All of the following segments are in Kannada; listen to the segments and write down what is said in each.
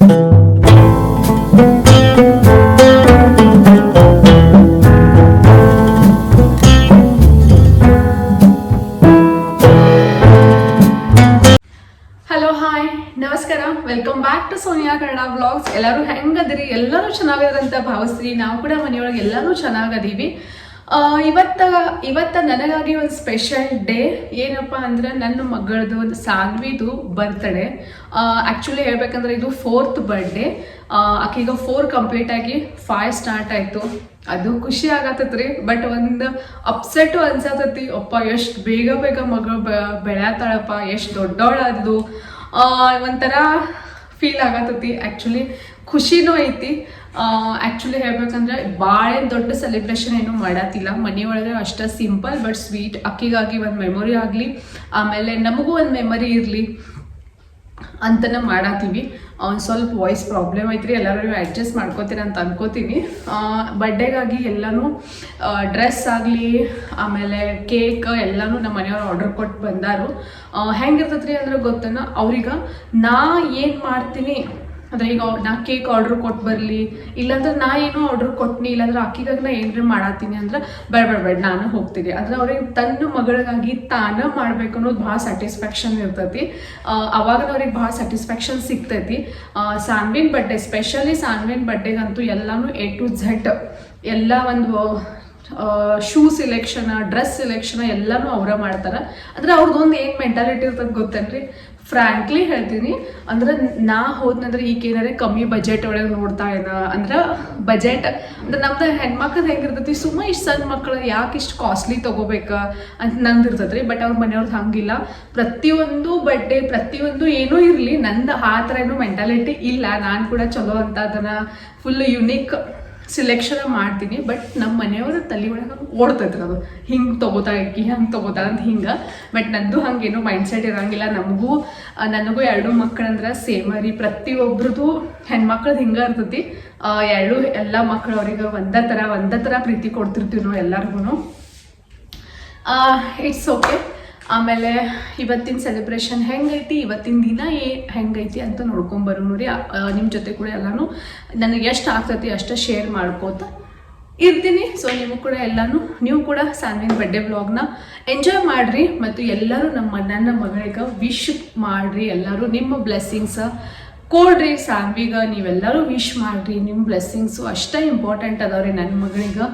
ನಮಸ್ಕಾರ, welcome back to Sonia Kannada vlogs. ಎಲ್ಲರೂ ಹೆಂಗದಿರಿ? ಎಲ್ಲರೂ ಚೆನ್ನಾಗಿರಂತ ಭಾವಿಸ್ತೀವಿ. ನಾವು ಕೂಡ ಮನೆಯೊಳಗೆ ಎಲ್ಲರೂ ಚೆನ್ನಾಗದೀವಿ. ಇವತ್ತ ನನಗಾಗಿ ಒಂದು ಸ್ಪೆಷಲ್ ಡೇ. ಏನಪ್ಪ ಅಂದ್ರೆ ನನ್ನ ಮಗಳದು ಒಂದು ಸಾನ್ವಿದು ಬರ್ತ್ಡೇ. ಆ್ಯಕ್ಚುಲಿ ಹೇಳ್ಬೇಕಂದ್ರೆ ಇದು 4th ಬರ್ಡೇ. ಆಕೀಗ 4 ಕಂಪ್ಲೀಟ್ ಆಗಿ 5 ಸ್ಟಾರ್ಟ್ ಆಯಿತು. ಅದು ಖುಷಿ ಆಗತ್ತತ್ರಿ. ಬಟ್ ಒಂದು ಅಪ್ಸೆಟ್ಟು ಅನ್ಸತತಿ. ಅಪ್ಪ ಎಷ್ಟು ಬೇಗ ಮಗಳು ಬೆಳೆಯತ್ತಾಳಪ್ಪ, ಎಷ್ಟು ದೊಡ್ಡವಳದು ಒಂಥರ ಫೀಲ್ ಆಗತ್ತತಿ. ಆ್ಯಕ್ಚುಲಿ ಖುಷಿನೂ ಐತಿ. ಆ್ಯಕ್ಚುಲಿ ಹೇಳ್ಬೇಕಂದ್ರೆ ಭಾಳ ದೊಡ್ಡ ಸೆಲೆಬ್ರೇಷನ್ ಏನೂ ಮಾಡತ್ತಿಲ್ಲ. ಮನೆಯೊಳಗೆ ಅಷ್ಟು ಸಿಂಪಲ್ ಬಟ್ ಸ್ವೀಟ್. ಅಕ್ಕಿಗಾಗಿ ಒಂದು ಮೆಮೊರಿ ಆಗಲಿ, ಆಮೇಲೆ ನಮಗೂ ಒಂದು ಮೆಮೊರಿ ಇರಲಿ ಅಂತನ ಮಾಡತ್ತೀವಿ. ಒಂದು ಸ್ವಲ್ಪ ವಾಯ್ಸ್ ಪ್ರಾಬ್ಲಮ್ ಐತ್ರಿ, ಎಲ್ಲರೂ ಅಡ್ಜಸ್ಟ್ ಮಾಡ್ಕೋತೀರ ಅಂತ ಅನ್ಕೋತೀನಿ. ಬರ್ಡೇಗಾಗಿ ಎಲ್ಲನೂ ಡ್ರೆಸ್ ಆಗಲಿ, ಆಮೇಲೆ ಕೇಕ್ ಎಲ್ಲನೂ ನಮ್ಮ ಮನೆಯವ್ರು ಆರ್ಡರ್ ಕೊಟ್ಟು ಬಂದಾರು. ಹೆಂಗಿರ್ತೈತ್ರಿ ಅಂದ್ರೆ ಗೊತ್ತನ, ಅವ್ರಿಗೆ ನಾ ಏನು ಮಾಡ್ತೀನಿ ಅಂದರೆ ಈಗ ನಾ ಕೇಕ್ ಆರ್ಡ್ರ್ ಕೊಟ್ಟು ಬರಲಿ, ಇಲ್ಲಾಂದ್ರೆ ನಾ ಏನೋ ಆರ್ಡ್ರ್ ಕೊಟ್ನಿ, ಇಲ್ಲಾಂದ್ರೆ ಅಕ್ಕಿಗಾಗಿ ನಾ ಏನಾರ ಮಾಡತ್ತೀನಿ ಅಂದ್ರೆ ಬೇಡ ನಾನು ಹೋಗ್ತೀನಿ. ಅಂದರೆ ಅವ್ರಿಗೆ ತನ್ನ ಮಗಳಿಗಾಗಿ ತಾನ ಮಾಡ್ಬೇಕು ಅನ್ನೋದು ಭಾಳ ಸ್ಯಾಟಿಸ್ಫ್ಯಾಕ್ಷನ್ ಇರ್ತೈತಿ. ಅವಾಗ ಅವ್ರಿಗೆ ಭಾಳ ಸ್ಯಾಟಿಸ್ಫ್ಯಾಕ್ಷನ್ ಸಿಗ್ತೈತಿ. ಸಾನ್ವಿನ್ ಬರ್ಡೇ, ಸ್ಪೆಷಲಿ ಸಾನ್ವಿನ್ ಬರ್ಡೇಗಂತೂ ಎಲ್ಲನೂ A to Z ಎಲ್ಲ ಒಂದು ಶೂ ಸಿಲೆಕ್ಷನ್, ಡ್ರೆಸ್ ಸಿಲೆಕ್ಷನ್ ಎಲ್ಲನೂ ಅವರ ಮಾಡ್ತಾರೆ. ಅಂದರೆ ಅವ್ರದ್ದೊಂದು ಏನು ಮೆಂಟಾಲಿಟಿ ಇರ್ತದೆ ಗೊತ್ತೇನ್ರಿ? ಫ್ರ್ಯಾಂಕ್ಲಿ ಹೇಳ್ತೀನಿ, ಅಂದ್ರೆ ನಾ ಹೋದ್ನಂದ್ರೆ ಈಗ ಏನಾರೆ ಕಮ್ಮಿ ಬಜೆಟ್ ಒಳಗೆ ನೋಡ್ತಾ ಅಂದ್ರೆ ಬಜೆಟ್ ಅಂದ್ರೆ ನಮ್ದು ಹೆಣ್ಮಕ್ಳದ್ದು ಹೆಂಗಿರ್ತೈತಿ, ಸುಮ್ಮ ಇಷ್ಟು ಸಣ್ಣ ಮಕ್ಕಳು ಯಾಕೆ ಇಷ್ಟು ಕಾಸ್ಟ್ಲಿ ತೊಗೋಬೇಕಾ ಅಂತ ನಂದು ಇರ್ತೈತೆ ರೀ. ಬಟ್ ಅವ್ರ ಮನೆಯವ್ರದ್ದು ಹಂಗಿಲ್ಲ. ಪ್ರತಿಯೊಂದು ಬರ್ಡೇ ಪ್ರತಿಯೊಂದು ಏನೂ ಇರಲಿ, ನಂದು ಆ ಥರ ಏನೂ ಮೆಂಟಾಲಿಟಿ ಇಲ್ಲ. ನಾನು ಕೂಡ ಚಲೋ ಅಂತ ಅದನ್ನು ಫುಲ್ ಯುನೀಕ್ ಸಿಲೆಕ್ಷನ್ ಮಾಡ್ತೀನಿ. ಬಟ್ ನಮ್ಮ ಮನೆಯವ್ರ ತಲೆ ಒಳಗೆ ಓಡ್ತೈತ್ರಿ ಅದು, ಹಿಂಗೆ ತೊಗೋತಾಕಿ ಹಂಗೆ ತೊಗೋತಾ ಅಂತ ಹಿಂಗೆ. ಬಟ್ ನಂದು ಹಂಗೇನು ಮೈಂಡ್ಸೆಟ್ ಇರೋಂಗಿಲ್ಲ. ನನಗೂ 2 ಮಕ್ಕಳಂದ್ರೆ ಸೇಮರಿ. ಪ್ರತಿಯೊಬ್ರದ್ದು ಹೆಣ್ಮಕ್ಳದ್ದು ಹಿಂಗೆ ಇರ್ತೈತಿ. ಎಲ್ಲ ಮಕ್ಕಳು ಅವ್ರಿಗೆ ಒಂದೇ ಥರ ಪ್ರೀತಿ ಕೊಡ್ತಿರ್ತೀವಿ ನಾವು ಎಲ್ಲರಿಗೂ. It's okay. ಆಮೇಲೆ ಇವತ್ತಿನ ಸೆಲೆಬ್ರೇಷನ್ ಹೆಂಗೈತಿ, ಇವತ್ತಿನ ದಿನ ಹೆಂಗೈತಿ ಅಂತ ನೋಡ್ಕೊಂಬರೋನು ರೀ. ನಿಮ್ಮ ಜೊತೆ ಕೂಡ ಎಲ್ಲನೂ ನನಗೆ ಎಷ್ಟು ಆಗ್ತೈತಿ ಅಷ್ಟು ಶೇರ್ ಮಾಡ್ಕೋತ ಇರ್ತೀನಿ. ಸೊ ನೀವು ಕೂಡ ಸಾನ್ವಿನ್ ಬರ್ಡೇ ವ್ಲಾಗ್ನ ಎಂಜಾಯ್ ಮಾಡಿರಿ. ಮತ್ತು ಎಲ್ಲರೂ ನನ್ನ ಮಗಳಿಗೆ ವಿಶ್ ಮಾಡಿರಿ. ಎಲ್ಲರೂ ನಿಮ್ಮ ಬ್ಲೆಸ್ಸಿಂಗ್ಸ ಕೊಡ್ರಿ. ಸಾನ್ವಿಗೆ ನೀವೆಲ್ಲರೂ ವಿಶ್ ಮಾಡಿರಿ. ನಿಮ್ಮ ಬ್ಲೆಸ್ಸಿಂಗ್ಸು ಅಷ್ಟೇ ಇಂಪಾರ್ಟೆಂಟ್ ಅದಾವ್ರಿ ನನ್ನ ಮಗಳಿಗೆ.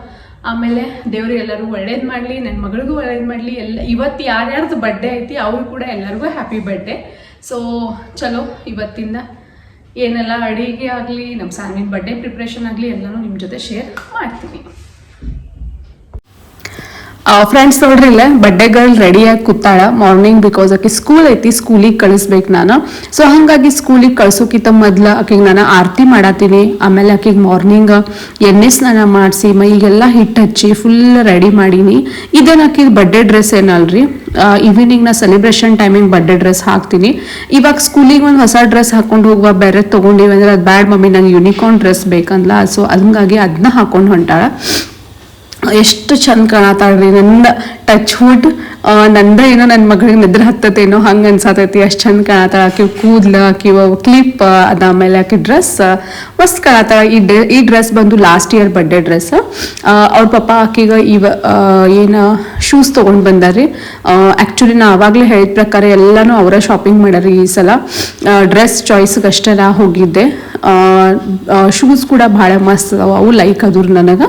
ಆಮೇಲೆ ದೇವ್ರು ಎಲ್ಲರೂ ಒಳ್ಳೇದು ಮಾಡಲಿ, ನನ್ನ ಮಗಳಿಗೂ ಒಳ್ಳೇದು ಮಾಡಲಿ. ಇವತ್ತು ಯಾರ್ಯಾರ್ದು ಬರ್ಡೇ ಐತಿ ಅವ್ರು ಕೂಡ ಎಲ್ಲರಿಗೂ ಹ್ಯಾಪಿ ಬರ್ಡೇ. ಸೊ ಚಲೋ, ಇವತ್ತಿಂದ ಏನೆಲ್ಲ ಅಡುಗೆ ಆಗಲಿ, ನಮ್ಮ ಸಾನ್ವಿನ್ ಬರ್ಡೇ ಪ್ರಿಪ್ರೇಷನ್ ಆಗಲಿ ಎಲ್ಲನೂ ನಿಮ್ಮ ಜೊತೆ ಶೇರ್ ಮಾಡ್ತೀನಿ. ಫ್ರೆಂಡ್ಸ್ ನೋಡ್ರಿ, ಇಲ್ಲ ಬರ್ಡೇ ಗರ್ಲ್ ರೆಡಿಯಾಗಿ ಕೂತಾಳ ಮಾರ್ನಿಂಗ್. ಬಿಕಾಸ್ ಆಕೆ ಸ್ಕೂಲ್ ಐತಿ, ಸ್ಕೂಲಿಗೆ ಕಳಿಸ್ಬೇಕು ನಾನು. ಸೊ ಹಾಗಾಗಿ ಸ್ಕೂಲಿಗೆ ಕಳ್ಸೋಕ್ಕಿಂತ ಮೊದ್ಲು ಆಕೆಗೆ ನಾನು ಆರತಿ ಮಾಡತ್ತೀನಿ. ಆಮೇಲೆ ಆಕೆಗೆ ಮಾರ್ನಿಂಗ್ ಎಣ್ಣೆ ಸ್ನಾನ ಮಾಡಿಸಿ ಮೈಗೆಲ್ಲ ಹಿಟ್ಟು ಹಚ್ಚಿ ಫುಲ್ ರೆಡಿ ಮಾಡೀನಿ. ಇದೇನು ಆಕೆಗೆ ಬರ್ಡೇ ಡ್ರೆಸ್ ಏನಲ್ರಿ, ಈವ್ನಿಂಗ್ ನಾ ಸೆಲೆಬ್ರೇಷನ್ ಟೈಮಿಂಗ್ ಬರ್ಡೇ ಡ್ರೆಸ್ ಹಾಕ್ತೀನಿ. ಇವಾಗ ಸ್ಕೂಲಿಗೆ ಒಂದು ಹೊಸ ಡ್ರೆಸ್ ಹಾಕೊಂಡು ಹೋಗುವ, ಬೇರೆ ತೊಗೊಂಡಿವಿ ಅಂದ್ರೆ ಅದು ಬ್ಯಾಡ್ ಮಮ್ಮಿ, ನಂಗೆ ಯೂನಿಕಾರ್ನ್ ಡ್ರೆಸ್ ಬೇಕಂದ್ಲ. ಸೊ ಹಂಗಾಗಿ ಅದನ್ನ ಹಾಕೊಂಡು ಹೊಂಟಾಳ. ಎಷ್ಟು ಚಂದ ಕಾಣತಾಳ್ರಿ. ನನ್ನ ಟಚ್ ವುಡ್ ನಂದ ಏನೋ ನನ್ನ ಮಗಳಿಗೆ ನಿದ್ರೆ ಹತ್ತತೇನೋ ಹಂಗೆ ಅನ್ಸತೈತಿ. ಅಷ್ಟು ಚಂದ ಕಾಣತಾಳ. ಆಕೆ ಕೂದಲ, ಆಕೆ ಕ್ಲಿಪ್, ಅದಾದ್ಮೇಲೆ ಆಕೆ ಡ್ರೆಸ್ ಮಸ್ತ್ ಕಾಣತಾಳ. ಈ ಡ್ರೆಸ್ ಬಂದು ಲಾಸ್ಟ್ ಇಯರ್ ಬರ್ಡೇ ಡ್ರೆಸ್. ಅವ್ರ ಪಪ್ಪ ಆಕೆಗೆ ಏನು ಶೂಸ್ ತೊಗೊಂಡು ಬಂದಾರ್ರಿ. ಆ್ಯಕ್ಚುಲಿ ನಾ ಆವಾಗಲೇ ಹೇಳಿದ ಪ್ರಕಾರ ಎಲ್ಲನೂ ಅವರ ಶಾಪಿಂಗ್ ಮಾಡ್ಯಾರಿ ಈ ಸಲ. ಡ್ರೆಸ್ ಚಾಯ್ಸ್ಗೆ ಅಷ್ಟೇ ನಾ ಹೋಗಿದ್ದೆ. ಶೂಸ್ ಕೂಡ ಭಾಳ ಮಸ್ತ್ ಅದಾವ, ಅವು ಲೈಕ್ ಅದ್ರು ನನಗೆ.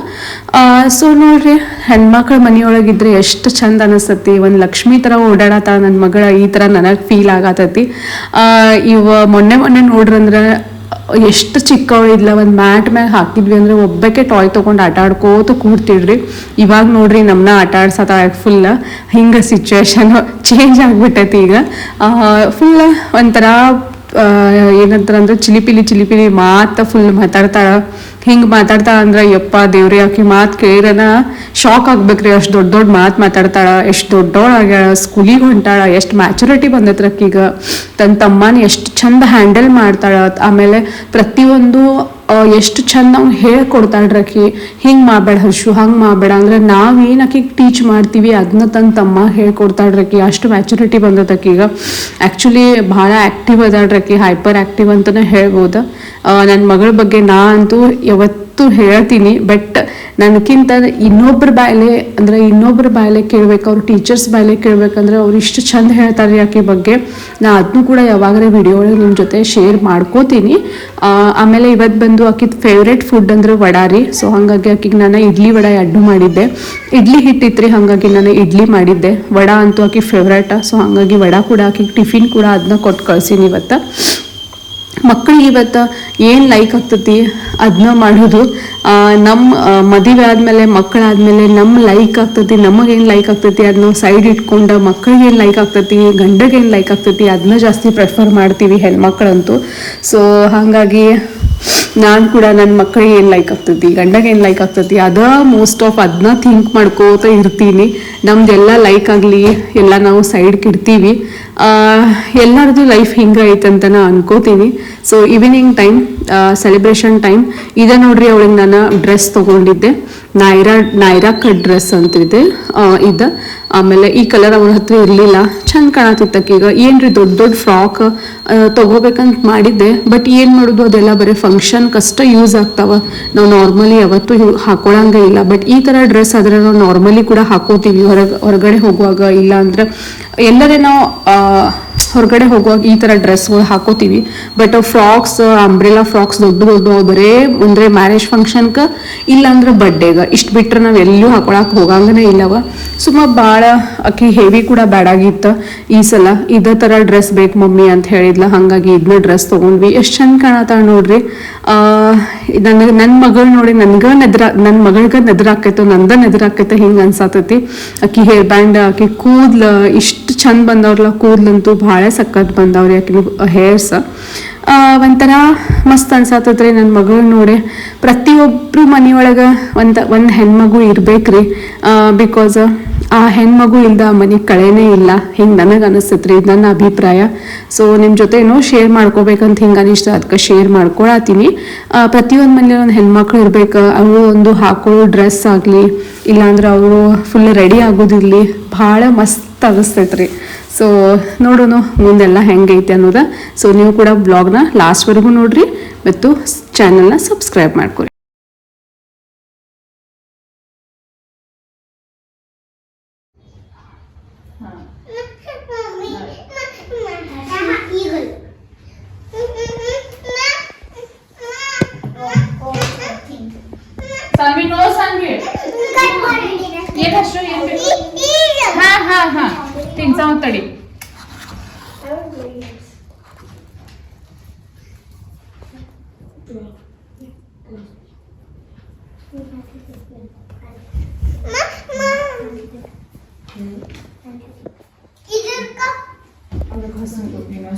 ಸೊ ನೋಡ್ರಿ, ಹೆಣ್ಮಕ್ಳ ಮನೆಯೊಳಗಿದ್ರೆ ಎಷ್ಟು ಚಂದ ಅನಿಸ್ತತಿ. ಒಂದು ಲಕ್ಷ್ಮಿ ಥರ ಓಡಾಡತ್ತ ನನ್ನ ಮಗಳ, ಈ ಥರ ನನಗೆ ಫೀಲ್ ಆಗತೈತಿ. ಮೊನ್ನೆ ನೋಡ್ರಂದ್ರೆ ಎಷ್ಟು ಚಿಕ್ಕವಳಿದ್ಲ, ಒಂದು ಮ್ಯಾಟ್ ಮ್ಯಾಗ ಹಾಕಿದ್ವಿ ಅಂದ್ರೆ ಒಬ್ಬಕ್ಕೆ ಟಾಯ್ ತೊಗೊಂಡು ಆಟ ಆಡ್ಕೋತ ಕೂಡ್ತಿಡ್ರಿ. ಇವಾಗ ನೋಡ್ರಿ ನಮ್ಮನ್ನ ಆಟ ಆಡ್ಸತ್ತ ಫುಲ್. ಹಿಂಗೆ ಸಿಚುವೇಶನ್ ಚೇಂಜ್ ಆಗಿಬಿಟ್ಟೈತಿ ಈಗ. ಫುಲ್ ಒಂಥರ ಏನಂತಾರಂದ್ರೆ ಚಿಲಿಪಿಲಿ ಮಾತು ಫುಲ್ ಮಾತಾಡ್ತಾಳ. ಹಿಂಗೆ ಮಾತಾಡ್ತಾಳ ಅಂದ್ರೆ ಯಪ್ಪ ದೇವ್ರಿ, ಆಕೆ ಮಾತು ಕೇಳಿರನ ಶಾಕ್ ಆಗ್ಬೇಕ್ರಿ. ಅಷ್ಟು ದೊಡ್ಡ ಮಾತು ಮಾತಾಡ್ತಾಳ. ಎಷ್ಟು ದೊಡ್ಡವಳಾಗ್ಯಾಳ, ಸ್ಕೂಲಿಗೆ ಹೊಂಟಾಳ, ಎಷ್ಟು ಮ್ಯಾಚುರಿಟಿ ಬಂದೈತ್ರ ಆಕೀಗ. ತನ್ನ ತಮ್ಮನ ಎಷ್ಟು ಚಂದ ಹ್ಯಾಂಡಲ್ ಮಾಡ್ತಾಳ. ಆಮೇಲೆ ಪ್ರತಿಯೊಂದು ಎಷ್ಟು ಚಂದ ನಾವು ಹೇಳ್ಕೊಡ್ತಾಳ್ರಿ ಆಕಿ. ಹಿಂಗೆ ಮಾಡಬೇಡ ಹರ್ಷು, ಹಂಗೆ ಮಾಡಬೇಡ ಅಂದ್ರೆ ನಾವೇನು ಆಕಿಗೆ ಟೀಚ್ ಮಾಡ್ತೀವಿ ಅದನ್ನ ತನ್ನ ತಮ್ಮ ಹೇಳ್ಕೊಡ್ತಾಳ್ರಿ ಆಕಿ. ಅಷ್ಟು ಮ್ಯಾಚುರಿಟಿ ಬಂದದ ಆಕಿಗ. ಆ್ಯಕ್ಚುಲಿ ಭಾಳ ಆ್ಯಕ್ಟಿವ್ ಅದಾಳ್ರಿ ಆಕಿ, ಹೈಪರ್ ಆ್ಯಕ್ಟಿವ್ ಅಂತಲೇ ಹೇಳ್ಬೋದು. ನನ್ನ ಮಗಳ ಬಗ್ಗೆ ನಾ ಅಂತೂ ಯಾವತ್ತೂ ಹೇಳ್ತೀನಿ, ಬಟ್ ನನಗಿಂತ ಇನ್ನೊಬ್ಬರ ಬಾಯಲ್ಲೇ ಕೇಳ್ಬೇಕು, ಅವ್ರ ಟೀಚರ್ಸ್ ಬಾಯಲ್ಲೇ ಕೇಳ್ಬೇಕಂದ್ರೆ ಅವ್ರು ಇಷ್ಟು ಚಂದ ಹೇಳ್ತಾರೆ ಆಕೆ ಬಗ್ಗೆ. ನಾ ಅದನ್ನು ಕೂಡ ಯಾವಾಗಲೇ ವಿಡಿಯೋ ಒಳಗೆ ನಿಮ್ಮ ಜೊತೆ ಶೇರ್ ಮಾಡ್ಕೋತೀನಿ. ಆಮೇಲೆ ಇವತ್ತು ಬಂದು ಆಕಿದ ಫೇವ್ರೇಟ್ ಫುಡ್ ಅಂದ್ರೆ ವಡಾ ರೀ. ಸೊ ಹಾಗಾಗಿ ಆಕಿಗೆ ನಾನು ಇಡ್ಲಿ ವಡಾ ಅಡ್ಡು ಮಾಡಿದ್ದೆ. ಇಡ್ಲಿ ಹಿಟ್ಟಿತ್ರಿ, ಹಾಗಾಗಿ ನಾನು ಇಡ್ಲಿ ಮಾಡಿದ್ದೆ. ವಡಾ ಅಂತೂ ಆಕಿ ಫೇವ್ರೇಟ. ಸೊ ಹಾಗಾಗಿ ವಡಾ ಕೂಡ ಆಕಿಗೆ ಟಿಫಿನ್ ಕೂಡ ಅದನ್ನ ಕೊಟ್ಟು ಕಳ್ಸೀನಿ ಇವತ್ತು. ಮಕ್ಕಳಿಗೆ ಇವತ್ತು ಏನು ಲೈಕ್ ಆಗ್ತೈತಿ ಅದನ್ನ ಮಾಡೋದು. ನಮ್ಮ ಮದುವೆ ಆದಮೇಲೆ ಮಕ್ಕಳಾದ್ಮೇಲೆ ನಮ್ಮ ಲೈಕ್ ಆಗ್ತೈತಿ, ನಮಗೇನು ಲೈಕ್ ಆಗ್ತೈತಿ ಅದನ್ನ ಸೈಡ್ ಇಟ್ಕೊಂಡು ಮಕ್ಕಳಿಗೆ ಏನು ಲೈಕ್ ಆಗ್ತೈತಿ, ಗಂಡಗೆ ಏನು ಲೈಕ್ ಆಗ್ತೈತಿ ಅದನ್ನ ಜಾಸ್ತಿ ಪ್ರಿಫರ್ ಮಾಡ್ತೀವಿ ಹೆಣ್ಮಕ್ಳಂತೂ. ಸೊ ಹಾಗಾಗಿ ನಾನು ಕೂಡ ನನ್ನ ಮಕ್ಕಳಿಗೆ ಏನು ಲೈಕ್ ಆಗ್ತೈತಿ, ಗಂಡಗೆ ಏನು ಲೈಕ್ ಆಗ್ತೈತಿ ಅದ ಮೋಸ್ಟ್ ಆಫ್ ಅದನ್ನ ಥಿಂಕ್ ಮಾಡ್ಕೋತ ಇರ್ತೀನಿ. ನಮ್ದೆಲ್ಲ ಲೈಕ್ ಆಗಲಿ ಎಲ್ಲ ನಾವು ಸೈಡ್ಗೆ ಇಡ್ತೀವಿ. ಎಲ್ಲರದು ಲೈಫ್ ಹಿಂಗೆ ಐತಂತ ನಾ ಅನ್ಕೋತೀನಿ. So evening time celebration time ಇದೆ ನೋಡ್ರಿ. ಅವಳಿಗೆ ನಾನು ಡ್ರೆಸ್ ತೊಗೊಂಡಿದ್ದೆ, ನೈರಾ ಕಟ್ ಡ್ರೆಸ್ ಅಂತಿದೆ ಇದು. ಆಮೇಲೆ ಈ ಕಲರ್ ಅವ್ರ ಹತ್ರ ಇರಲಿಲ್ಲ, ಚಂದ ಕಾಣತಿತ್ತಕ್ಕೀಗ. ಏನ್ರಿ ದೊಡ್ಡ ದೊಡ್ಡ ಫ್ರಾಕ್ ತೊಗೋಬೇಕಂತ ಮಾಡಿದ್ದೆ, ಬಟ್ ಏನು ಮಾಡೋದು ಅದೆಲ್ಲ ಬರೀ ಫಂಕ್ಷನ್ಗಷ್ಟೇ ಯೂಸ್ ಆಗ್ತಾವ. ನಾವು ನಾರ್ಮಲಿ ಯಾವತ್ತೂ ಹಾಕೊಳ್ಳಂಗೆ ಇಲ್ಲ. ಬಟ್ ಈ ಥರ ಡ್ರೆಸ್ ಆದರೆ ನಾವು ನಾರ್ಮಲಿ ಕೂಡ ಹಾಕೋತೀವಿ ಹೊರಗಡೆ ಹೋಗುವಾಗ, ಇಲ್ಲ ಅಂದ್ರೆ ಎಲ್ಲರೇ ನಾವು ಹೊರಗಡೆ ಹೋಗುವಾಗ ಈ ಥರ ಡ್ರೆಸ್ಗಳು ಹಾಕೋತೀವಿ. ಬಟ್ ಫ್ರಾಕ್ಸ್, ಅಂಬ್ರೆಲಾ ಫ್ರಾಕ್ಸ್ ದೊಡ್ಡ ಬರೇ ಅಂದರೆ ಮ್ಯಾರೇಜ್ ಫಂಕ್ಷನ್ಗೆ ಇಲ್ಲ ಅಂದ್ರೆ ಬರ್ಡೇಗೆ, ಇಷ್ಟು ಬಿಟ್ರೆ ನಾವು ಎಲ್ಲೂ ಹಾಕೊಳಕ್ಕೆ ಹೋಗಂಗನೇ ಇಲ್ಲವ. ಭಾಳ ಆಕಿ ಹೆವಿ ಕೂಡ ಬ್ಯಾಡಾಗಿತ್ತು. ಈ ಸಲ ಇದೇ ಥರ ಡ್ರೆಸ್ ಬೇಕು ಮಮ್ಮಿ ಅಂತ ಹೇಳಿದ್ಲ, ಹಾಗಾಗಿ ಇದನ್ನ ಡ್ರೆಸ್ ತೊಗೊಂಡ್ವಿ. ಎಷ್ಟು ಚಂದ ಕಾಣತ್ತಾಳ ನೋಡ್ರಿ. ನನ್ನ ಮಗಳು ನೋಡಿ ನನ್ನ ಮಗಳಿಗೆ ನೆದ್ರಾಕೈತೋ ನಂದ ನೆದ್ರಾಕೈತೆ ಹಿಂಗೆ ಅನ್ಸಾತೈತಿ. ಆಕಿ ಹೇರ್ ಬ್ಯಾಂಡ್, ಆಕಿ ಕೂದ್ಲು ಇಷ್ಟು ಚಂದ ಬಂದವ್ರಲ್ಲ, ಕೂದ್ಲಂತೂ ಭಾಳ ಸಕ್ಕತ್ ಬಂದವ್ರಿ ಆಕಿನ ಹೇರ್ಸ್. ಒಂಥರ ಮಸ್ತ್ ಅನ್ಸಾತದ್ರಿ ನನ್ನ ಮಗಳು ನೋಡಿ. ಪ್ರತಿಯೊಬ್ಬರು ಮನೆಯೊಳಗೆ ಒಂದು ಹೆಣ್ಮಗು ಇರ್ಬೇಕ್ರಿ. ಬಿಕಾಸ್ ಆ ಹೆಣ್ಮಗು ಇಲ್ದ ಆ ಮನೆ ಕಳೆನೇ ಇಲ್ಲ, ಹಿಂಗೆ ನನಗೆ ಅನಿಸ್ತೈತ್ರಿ, ಇದು ನನ್ನ ಅಭಿಪ್ರಾಯ. ಸೊ ನಿಮ್ಮ ಜೊತೆ ಏನೋ ಶೇರ್ ಮಾಡ್ಕೋಬೇಕಂತ ಹಿಂಗೆ ಅನಿಷ್ಟ, ಅದಕ್ಕೆ ಶೇರ್ ಮಾಡ್ಕೊಳತ್ತೀನಿ. ಪ್ರತಿಯೊಂದು ಮನೇಲಿ ಒಂದು ಹೆಣ್ಮಕ್ಳು ಇರ್ಬೇಕು. ಅವರು ಒಂದು ಹಾಕೊಳ್ಳೋ ಡ್ರೆಸ್ ಆಗಲಿ, ಇಲ್ಲಾಂದ್ರೆ ಅವರು ಫುಲ್ ರೆಡಿ ಆಗೋದಿರಲಿ, ಭಾಳ ಮಸ್ತ್ ಅನಿಸ್ತೈತ್ರಿ. ಸೊ ನೋಡೋಣ ಮುಂದೆಲ್ಲ ಹೆಂಗೈತೆ ಅನ್ನೋದ. ಸೊ ನೀವು ಕೂಡ ಬ್ಲಾಗ್ನ ಲಾಸ್ಟ್ವರೆಗೂ ನೋಡ್ರಿ ಮತ್ತು ಚಾನಲ್ನ ಸಬ್ಸ್ಕ್ರೈಬ್ ಮಾಡ್ಕೊರಿ. ಸಾನ್ವಿ ನೋ ಸಾನ್ವಿ ಏನಷ್ಟು ಏನು ಹಾ ತಿನ್ಸ ತಡಿ.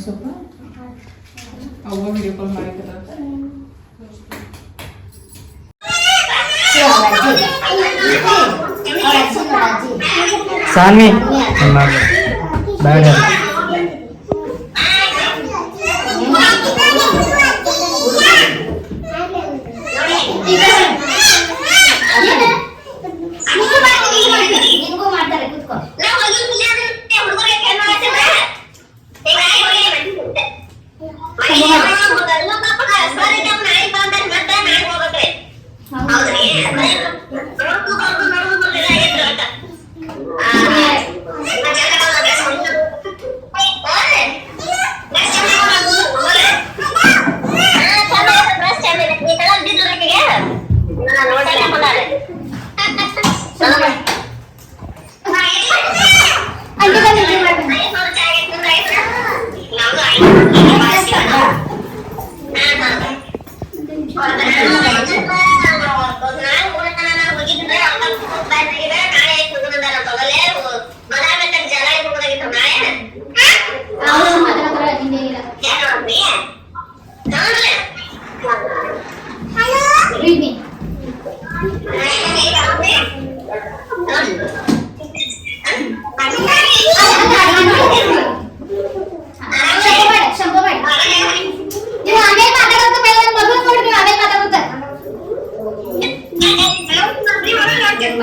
ಸ್ವಲ್ಪ ಅವ ವಿಡಿಯೋ ಕಾಲ್ ಮಾಡಿದ್ರ ಸಾನ್ವಿ ಬೇಡ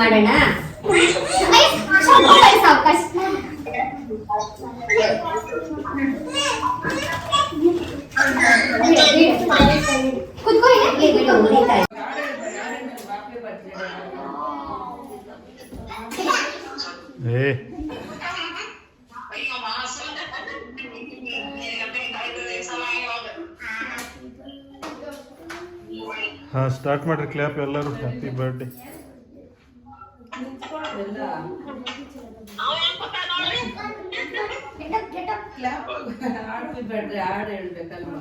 ಮಾಡೋಣ. ಏ ಹಾಂ ಸ್ಟಾರ್ಟ್ ಮಾಡ್ರಿ ಕ್ಲಾಪ್ ಎಲ್ಲರೂ. Happy birthday. ಹಾಡು ಹೇಳ್ಬೇಕಲ್ವಾ?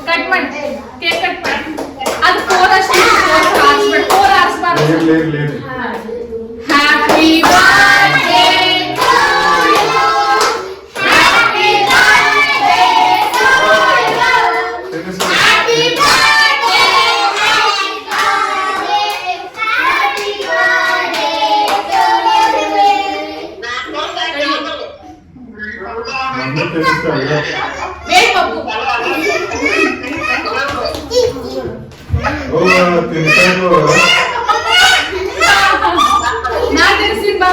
ಕಟ್ ಮಾಡಿ ಕೇಕ್ ಕಟ್ ಮಾಡಿ. ಅದು 4 ಅಷ್ಟೇ, 4 ಆರಿಸ್ಬಾರ್ದು. Happy birthday to you, happy birthday to you, happy birthday, happy birthday to you. Wait Pappu. ನಾ ತಿರ್ಸಿದ್ ಬಾ.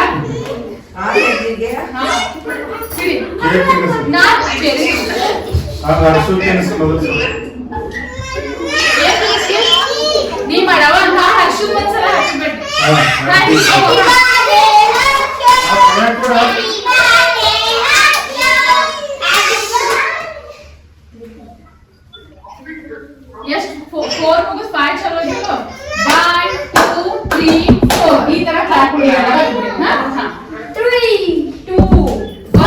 ಸಿರಿ. ನಾ ಬೇರೆ ನೀ ಮಾಡವ. ನಾ ಹರ್ಷು ಒಂದ್ಸಲ ಹಚ್ಬಿಟ್ಟು ಎಷ್ಟು 4 ಮುಗಿಸ್ 5 ಚಲೋ ಆಗಿತ್ತು. 1 2 3 4 ಈ ತರ ಕ್ಲಾಪ್ ಹೊಡೆಯೋಣ. 3 2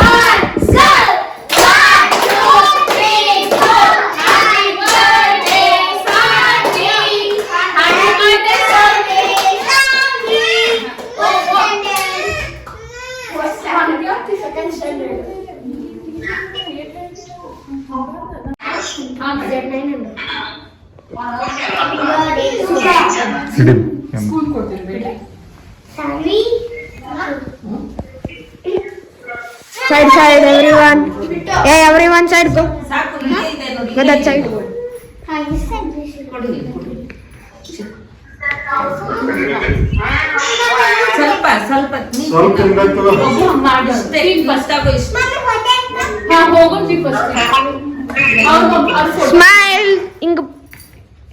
1 start. 1 2 3 4 happy birthday Saanvi, happy birthday Saanvi, school ಕೊಡ್ತೀನಿ. Side, everyone. Hey, everyone, side go. Go that side. ಸ್ವಲ್ಪ Smile. Inga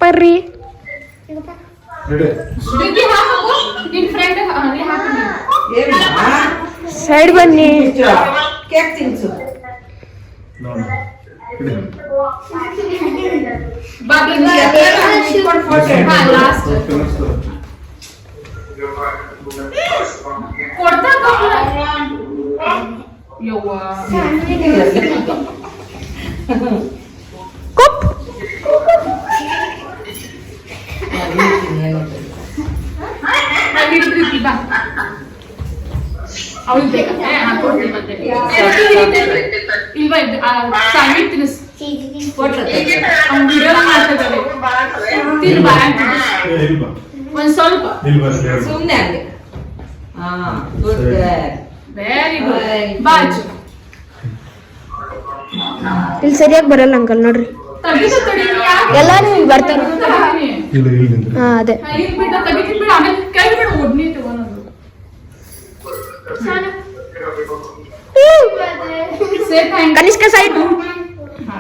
perri. ನಿನ್ ಫ್ರೆಂಡ್ Side ಬನ್ನಿ. ಕೇಕ್ ತಿನ್ಸು. ಲಾಸ್ಟ್ ಕೊಡ್ತಾ ಯವ್ವ Kup. ಹಿಡಿದ್ರಿ ಬಾ. ಅವಳು ಬೇಕಾ ಹಾಕೊಡ್ತೀನಿ ಮತ್ತೆ. ಇಲ್ವಾ ಸಾಂಗಿ ತಿನ್ನಿಸ್. ಅವ್ನು ವಿಡಿಯೋ ಮಾಡ್ತಿದ್ದಾನೆ. ತಿನ್ ಬಾ. ಒಂದ್ ಸ್ವಲ್ಪ ಸುಮ್ನೆ ಹಂಗೆ. ಗುಡ್. Very good. ಬಾಜು ಇಲ್ಲಿ ಸರಿಯಾಗಿ ಬರಲ್ಲ ಅಂಕಲ್ ನೋಡ್ರಿ. ತಗಿದು ತಡಿ. ಎಲ್ಲಾರು ಇಲ್ಲಿ ಬರ್ತಾರೆ. ಹಾ ಅದೇ. ಇಲ್ಲಿ ಬಿಟ್ಟು ತಗಿತೀನಿ ಬಿಡು. ಆಮೇಲೆ ಕೈ ಬಿಡು. ಒಡ್ನಿ ತಗೊಳೋದು. Say thank Kanishka side. ಹಾ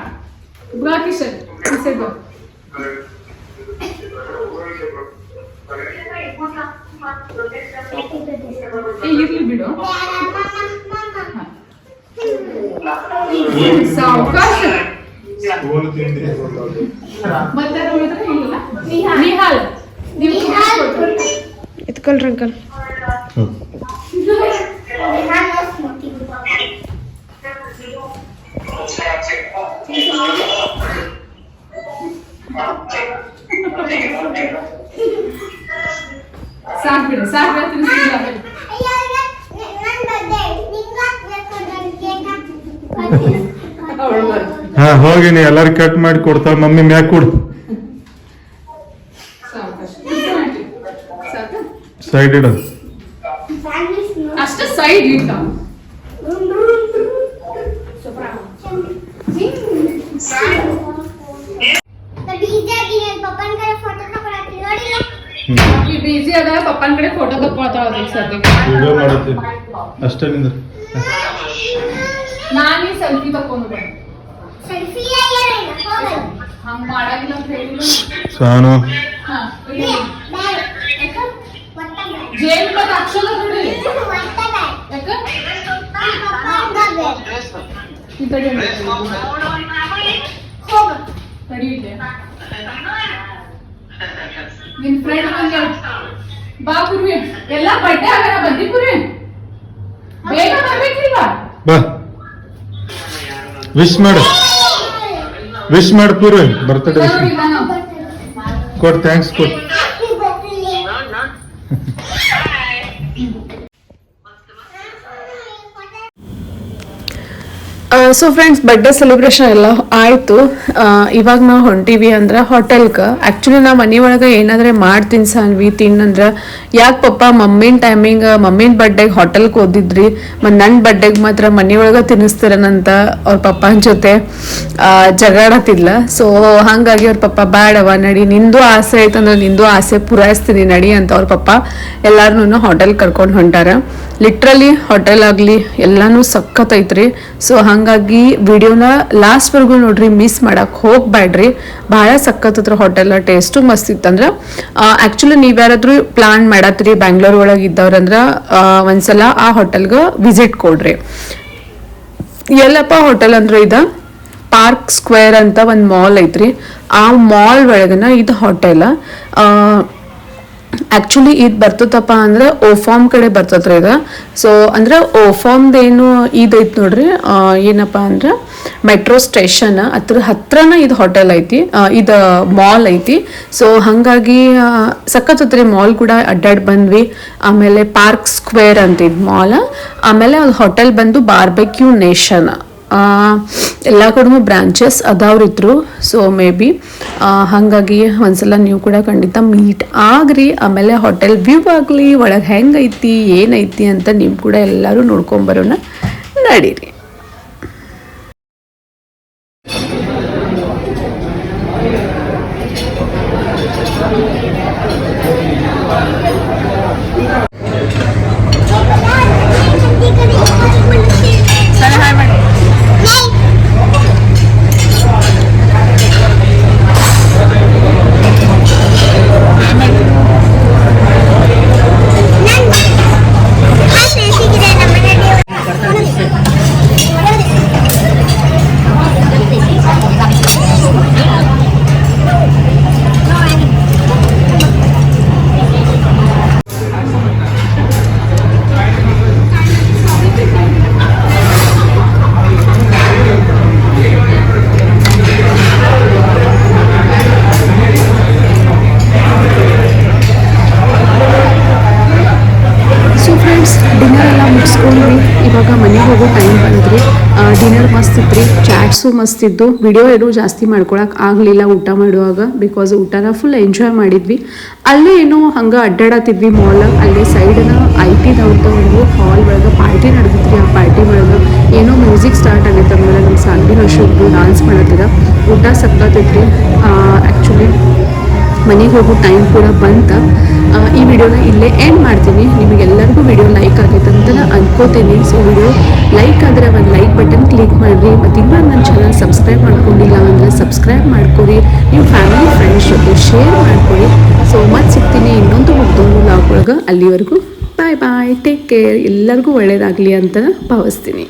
ಬಾ ಕಿಶನ್ ಕಿಸೆ ಬಾ. ಇರ್ಲಿ ಬಿಡು. ಸಾವಕಾಶ ಮತ್ತೆ ಇಲ್ಲ. ನಿಹಾಲ್ ನೀವು ಎತ್ಕೊಳ್ರಿ ಅಂಕಲ್. ಸಾಕ್ ಬಿಡು ತಿನ್ನಿಸಿಲ್ಲ ಹಾ ಹೋಗಿನಿ ಎಲ್ಲಾರು ಕಟ್ ಮಾಡಿ ಕೊಡ್ತಾಳ ಮಮ್ಮಿ ಮ್ಯಾಕ್ ಕೊಡು ಸೈಡ್ ಇಡು ಅಷ್ಟೇ ಸೈಡ್ ಇಟ್ಟ ಬಿಜಿ ಅದ ಪಪ್ಪನ ಕಡೆ ಫೋಟೋ ತಕ್ಕೊಳ್ತಾವ ಸದ್ಯಕ್ಕೆ ವಿಡಿಯೋ ಮಾಡತ್ತೀನಿ ಅಷ್ಟೇ ನಿಂದ್ರ ನಾನು ಈ ಸೆಲ್ಫಿ ತಕೊಂಡು ಹಂಗ ಮಾಡಾಗಿಲ್ಲ ಅಂತ ಹೇಳಿಲ್ಲ ಸಾನು ಜೇನ್ ಮತ್ತೆ ಅಕ್ಷರ ನೋಡಿ ಯಾಕ ತಡಿಯಿದೆ ನಿನ್ ಫ್ರೆಂಡ್ ಬಂದ ಬಾ ಪೂರ್ವಿ ಎಲ್ಲ ಬಡ್ಡೆ ಆಗಲ್ಲ ಬಂದಿ ಪೂರ್ವಿ ಬೇಗ ಬರ್ಬೇಕಿಲ್ವಾ ಬಾ ವಿಶ್ ಮಾಡು ಪೂರ್ವಿ ಬರ್ತಡೇ ಕೊಡ್ ಥ್ಯಾಂಕ್ಸ್ ಕೊಡ್ ಸೊ ಫ್ರೆಂಡ್ಸ್ ಬರ್ಡೇ ಸೆಲೆಬ್ರೇಷನ್ ಎಲ್ಲ ಆಯಿತು. ಇವಾಗ ನಾವು ಹೊಂಟೀವಿ ಅಂದ್ರೆ ಹೋಟೆಲ್ಗೆ. ಆ್ಯಕ್ಚುಲಿ ನಾವು ಮನೆ ಒಳಗೆ ಏನಾದ್ರೆ ಮಾಡ್ತೀನಿ ಸಾನ್ವಿ ತಿನ್ನಂದ್ರೆ ಯಾಕೆ ಪಪ್ಪ ಮಮ್ಮಿನ ಟೈಮಿಂಗ್ ಮಮ್ಮಿನ ಬರ್ಡೇಗೆ ಹೋಟೆಲ್ಗೆ ಓದಿದ್ರಿ ಮತ್ತು ನನ್ನ ಬರ್ಡೇಗೆ ಮಾತ್ರ ಮನೆ ಒಳಗೆ ತಿನ್ನಿಸ್ತೀರನಂತ ಅವ್ರ ಪಪ್ಪನ ಜೊತೆ ಜಗಾಡತ್ತಿದ್ಲ. ಸೊ ಹಾಗಾಗಿ ಅವ್ರ ಪಪ್ಪ ಬ್ಯಾಡವ ನಡಿ, ನಿಂದು ಆಸೆ ಐತಂದ್ರೆ ನಿಂದು ಆಸೆ ಪೂರೈಸ್ತೀನಿ ನಡಿ ಅಂತ ಅವ್ರ ಪಪ್ಪ ಎಲ್ಲಾರನ್ನೂ ಹೋಟೆಲ್ ಕರ್ಕೊಂಡು ಹೊಂಟಾರ. ಲಿಟ್ರಲಿ ಹೋಟೆಲ್ ಆಗಲಿ ಎಲ್ಲಾನು ಸಖತ್ತೈತ್ರಿ. ಸೊ ಹಾಗಾಗಿ ವಿಡಿಯೋನ ಲಾಸ್ಟ್ವರೆಗೂ ನೋಡ್ರಿ, ಮಿಸ್ ಮಾಡಕ್ಕೆ ಹೋಗ್ಬೇಡ್ರಿ. ಭಾಳ ಸಖತ್ತತ್ರ ಹೋಟೆಲ್, ಟೇಸ್ಟು ಮಸ್ತ್ ಇತ್ತಂದ್ರೆ. ಆ್ಯಕ್ಚುಲಿ ನೀವು ಯಾರಾದ್ರೂ ಪ್ಲಾನ್ ಮಾಡತ್ರಿ ಬ್ಯಾಂಗ್ಳೂರ್ ಒಳಗೆ ಇದ್ದವ್ರಂದ್ರೆ ಒಂದ್ಸಲ ಆ ಹೋಟೆಲ್ಗೆ ವಿಸಿಟ್ ಕೊಡ್ರಿ. ಎಲ್ಲಪ್ಪ ಹೋಟೆಲ್ ಅಂದ್ರೆ ಇದು ಪಾರ್ಕ್ ಸ್ಕ್ವೇರ್ ಅಂತ ಒಂದು ಮಾಲ್ ಐತ್ರಿ. ಆ ಮಾಲ್ ಒಳಗನ ಇದು ಹೋಟೆಲ್. ಆ್ಯಕ್ಚುಲಿ ಇದು ಬರ್ತದಪ್ಪ ಅಂದ್ರೆ ಓಫಾಮ್ ಕಡೆ ಬರ್ತದ್ರಿ ಇದು. ಸೊ ಅಂದ್ರೆ ಓಫಾಮ್ದೇನು ಇದೈತಿ ನೋಡ್ರಿ, ಏನಪ್ಪ ಅಂದ್ರೆ ಮೆಟ್ರೋ ಸ್ಟೇಷನ್ ಹತ್ರನ ಇದು ಹೋಟೆಲ್ ಐತಿ, ಇದು ಮಾಲ್ ಐತಿ. ಸೊ ಹಾಗಾಗಿ ಸಖತ್ತತ್ರಿ ಮಾಲ್ ಕೂಡ ಅಡ್ಡಾಡಿ ಬಂದ್ವಿ. ಆಮೇಲೆ ಪಾರ್ಕ್ ಸ್ಕ್ವೇರ್ ಅಂತ ಇದು ಮಾಲ್. ಆಮೇಲೆ ಅದು ಹೋಟೆಲ್ ಬಂದು ಬಾರ್ಬೆಕ್ಯೂ ನೇಷನ್. ಎಲ್ಲ ಕಡೆನೂ ಬ್ರಾಂಚಸ್ ಅದಾವ್ರಿದ್ರು. ಸೊ ಮೇ ಬಿ ಹಾಗಾಗಿ ಒಂದ್ಸಲ ನೀವು ಕೂಡ ಖಂಡಿತ ಮೀಟ್ ಆಗ್ರಿ. ಆಮೇಲೆ ಹೋಟೆಲ್ ವ್ಯೂ ಆಗಲಿ, ಒಳಗೆ ಹೆಂಗೈತಿ ಏನೈತಿ ಅಂತ ನೀವು ಕೂಡ ಎಲ್ಲರೂ ನೋಡ್ಕೊಂಬರೋಣ, ನಡೀರಿ. ಇವಾಗ ಮನೆಗೆ ಹೋಗೋ ಟೈಮ್ ಬಂದ್ರಿ. ಡಿನ್ನರ್ ಮಸ್ತ್ ಇತ್ತು, ಚಾಟ್ಸು ಮಸ್ತ್ ಇದ್ದು. ವಿಡಿಯೋ ಏನೂ ಜಾಸ್ತಿ ಮಾಡ್ಕೊಳಕ್ಕೆ ಆಗಲಿಲ್ಲ ಊಟ ಮಾಡುವಾಗ, ಬಿಕಾಸ್ ಊಟನ ಫುಲ್ ಎಂಜಾಯ್ ಮಾಡಿದ್ವಿ. ಅಲ್ಲೇ ಏನೋ ಹಂಗೆ ಅಡ್ಡಾಡತ್ತಿದ್ವಿ ಮಾಲ್. ಅಲ್ಲೇ ಸೈಡ್ನ IT-ದವ್ರದ್ದು ಒಂದು ಹಾಲ್ ಒಳಗೆ ಪಾರ್ಟಿ ನಡೆದಿದ್ರಿ. ಆ ಪಾರ್ಟಿ ಒಳಗೆ ಏನೋ ಮ್ಯೂಸಿಕ್ ಸ್ಟಾರ್ಟ್ ಆಗೈತೆ ಆಮೇಲೆ ನಮ್ಮ ಸಾನ್ವಿ ಅಶೋಕ್ರು ಡಾನ್ಸ್ ಮಾಡತ್ತಿದ. ಊಟ ಸಕ್ಕತ್ತೈತ್ರಿ. ಆ್ಯಕ್ಚುಲಿ ಮನೆಗೆ ಹೋಗೋ ಟೈಮ್ ಕೂಡ ಬಂತ. ಈ ವಿಡಿಯೋನ ಇಲ್ಲೇ ಎಂಡ್ ಮಾಡ್ತೀನಿ. ನಿಮಗೆಲ್ಲರಿಗೂ ವಿಡಿಯೋ ಲೈಕ್ ಆಗೈತೆ ಅಂತ ನಾನು ಅನ್ಕೋತೀನಿ. ಸೊ ವಿಡಿಯೋ ಲೈಕ್ ಆದರೆ ಒಂದು ಲೈಕ್ ಬಟನ್ ಕ್ಲಿಕ್ ಮಾಡಿರಿ. ಮತ್ತು ಇನ್ನೂ ನನ್ನ ಚಾನಲ್ ಸಬ್ಸ್ಕ್ರೈಬ್ ಮಾಡ್ಕೊಂಡಿಲ್ಲ ಅಂದರೆ ಸಬ್ಸ್ಕ್ರೈಬ್ ಮಾಡ್ಕೊರಿ. ನೀವು ಫ್ಯಾಮಿಲಿ ಫ್ರೆಂಡ್ಸ್ ಜೊತೆ ಶೇರ್ ಮಾಡ್ಕೊರಿ. ಸೊ ಮತ್ತೆ ಸಿಗ್ತೀನಿ ಇನ್ನೊಂದು ವ್ಲಾಗ್ ಒಳಗೆ. ಅಲ್ಲಿವರೆಗೂ ಬಾಯ್ ಬಾಯ್, ಟೇಕ್ ಕೇರ್. ಎಲ್ಲರಿಗೂ ಒಳ್ಳೇದಾಗಲಿ ಅಂತ ಭಾವಿಸ್ತೀನಿ.